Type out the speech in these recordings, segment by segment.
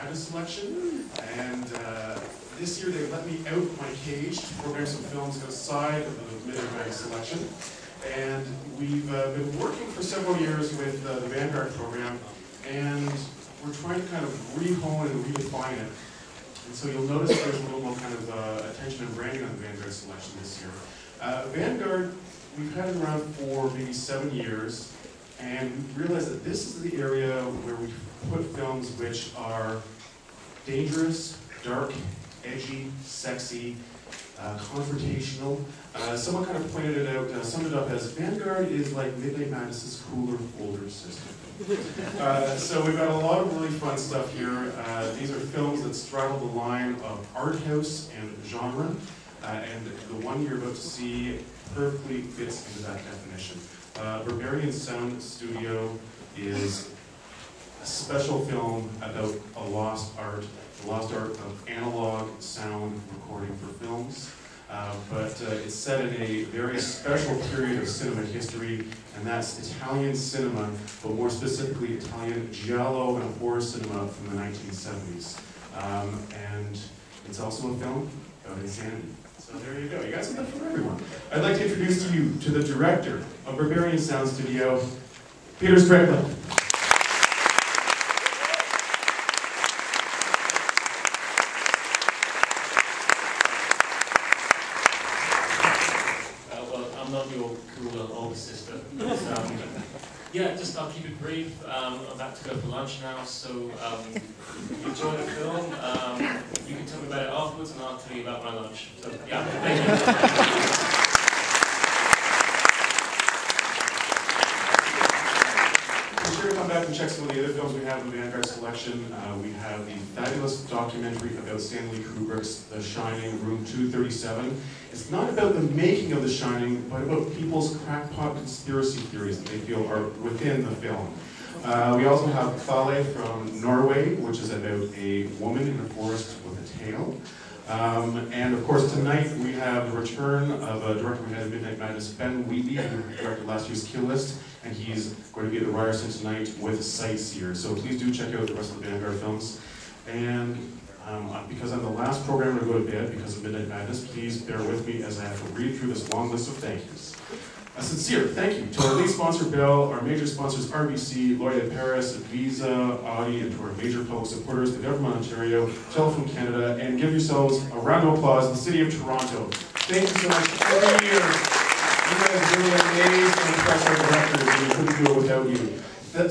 Madness selection, and this year they let me out of my cage to program some films outside of the Midnight Madness selection. And we've been working for several years with the Vanguard program, and we're trying to kind of rehone and redefine it. And so you'll notice there's a little more kind of attention and branding on the Vanguard selection this year. Vanguard, we've had it around for maybe 7 years, and we realized that this is the area where we put films which are dangerous, dark, edgy, sexy, confrontational. Someone kind of pointed it out, summed it up as, Vanguard is like Midnight Madness's cooler, older sister. So we've got a lot of really fun stuff here. These are films that straddle the line of art house and genre, and the one you're about to see perfectly fits into that definition. Berberian Sound Studio is a special film about a lost art, the lost art of analog sound recording for films. But it's set in a very special period of cinema history, and that's Italian cinema, but more specifically Italian giallo and horror cinema from the 1970s. And it's also a film about insanity. So there you go. You got something for everyone. I'd like to introduce you to the director of Berberian Sound Studio, Peter Strickland. I'm not your cool older sister. Yeah, just I'll keep it brief. I'm about to go for lunch now, so you enjoy the film. You can tell me about it afterwards, and I'll tell you about my lunch. So yeah, thank you. Be sure to come back and check some of the other films we have in the Vanguard selection. We have the fabulous documentary about Stanley Kubrick's The Shining, Room 237. It's not about the making of The Shining, but about people's crackpot conspiracy theories that they feel are within the film. We also have Thale from Norway, which is about a woman in a forest with a tail. And of course tonight we have the return of a director we had at Midnight Madness, Ben Wheatley, who directed last year's Kill List, and he's going to be at the Ryerson tonight with Sightseer. So please do check out the rest of the Vanguard films. And because I'm the last programmer to go to bed because of Midnight Madness, please bear with me as I have to read through this long list of thank yous. A sincere thank you to our lead sponsor, Bell, our major sponsors, RBC, Lloyd Paris, Visa, Audi, and to our major public supporters, the Government of Ontario, Telephone Canada, and give yourselves a round of applause, the City of Toronto. Thank you so much. Every year, you guys really amaze and impress our directors, and we couldn't do it without you.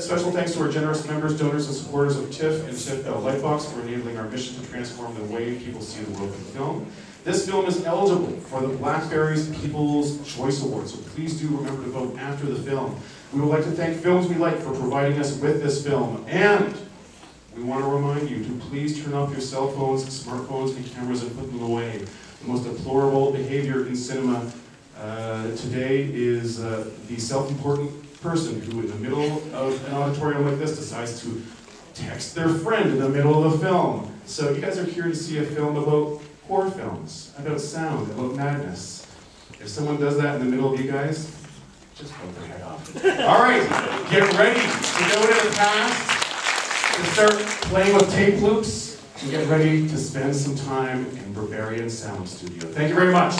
Special thanks to our generous members, donors, and supporters of TIFF and TIFF Bell Lightbox for enabling our mission to transform the way people see the world in film. This film is eligible for the Blackberry's People's Choice Award, so please do remember to vote after the film. We would like to thank Films We Like for providing us with this film, and we want to remind you to please turn off your cell phones, smartphones, and cameras and put them away. The most deplorable behavior in cinema today is the self-important person who, in the middle of an auditorium like this, decides to text their friend in the middle of the film. So you guys are here to see a film about horror films, about sound, about madness. If someone does that in the middle of you guys, just blow their head off. All right, get ready to go to the past, to start playing with tape loops, and get ready to spend some time in Berberian Sound Studio. Thank you very much.